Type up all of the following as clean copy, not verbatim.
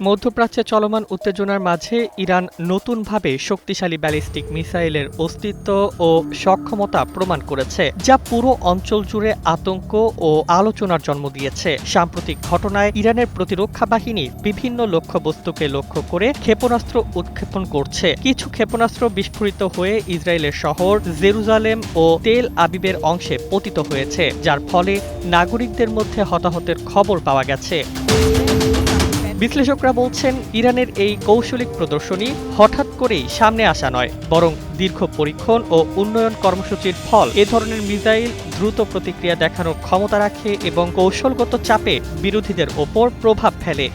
মধ্যপ্রাচ্যে চলমান উত্তেজনার মাঝে ইরান নতুনভাবে শক্তিশালী ব্যালিস্টিক মিসাইলের অস্তিত্ব ও সক্ষমতা প্রমাণ করেছে, যা পুরো অঞ্চল জুড়ে আতঙ্ক ও আলোচনার জন্ম দিয়েছে। সাম্প্রতিক ঘটনায় ইরানের প্রতিরক্ষা বাহিনী বিভিন্ন লক্ষ্যবস্তুকে লক্ষ্য করে ক্ষেপণাস্ত্র উৎক্ষেপণ করছে। কিছু ক্ষেপণাস্ত্র বিস্ফোরিত হয়ে ইসরায়েলের শহর জেরুজালেম ও তেল আবিবের অংশে পতিত হয়েছে, যার ফলে নাগরিকদের মধ্যে হতাহতের খবর পাওয়া গেছে। বিশ্লেষকরা বলছেন, ইরানের এই কৌশলিক প্রদর্শনী হঠাৎ করেই সামনে আসা নয়, বরং দীর্ঘ পরীক্ষণ ও উন্নয়ন কর্মসূচির ফল। এ ধরনের মিসাইল দ্রুত প্রতিক্রিয়া দেখানোর ক্ষমতা রাখে এবং কৌশলগত চাপে বিরোধীদের ওপর প্রভাব ফেলে।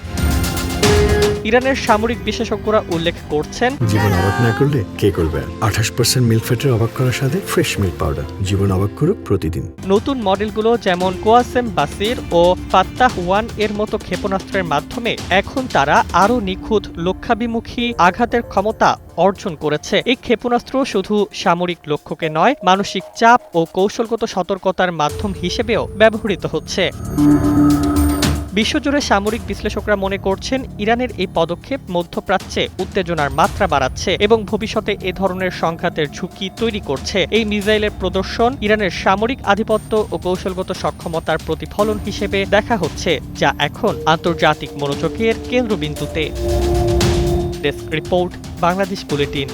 ইরানের সামরিক বিশেষজ্ঞরা উল্লেখ করছেন, জীবন অবাক না করলে কে করবে? 28% মিল্ক ফ্যাটের অবাক করার সাথে ফ্রেশ মিল্ক পাউডার। জীবন অবাক করুক প্রতিদিন। নতুন মডেলগুলো যেমন কোয়াসেম বাসির ও ফাত্তাহ 1 এর মতো ক্ষেপণাস্ত্রের মাধ্যমে এখন তারা আরও নিখুঁত লক্ষ্যাভিমুখী আঘাতের ক্ষমতা অর্জন করেছে। এই ক্ষেপণাস্ত্র শুধু সামরিক লক্ষ্যকে নয়, মানসিক চাপ ও কৌশলগত সতর্কতার মাধ্যম হিসেবেও ব্যবহৃত হচ্ছে। বিশ্বজুড়ে সামরিক বিশ্লেষকরা মনে করছেন, ইরানের এই পদক্ষেপ মধ্যপ্রাচ্যে উত্তেজনার মাত্রা বাড়াচ্ছে এবং ভবিষ্যতে এ ধরনের সংঘাতের ঝুঁকি তৈরি করছে। এই মিসাইলের প্রদর্শন ইরানের সামরিক আধিপত্য ও কৌশলগত সক্ষমতার প্রতিফলন হিসেবে দেখা হচ্ছে, যা এখন আন্তর্জাতিক মনোযোগের কেন্দ্রবিন্দুতে। Desk report, Bangladesh bulletin.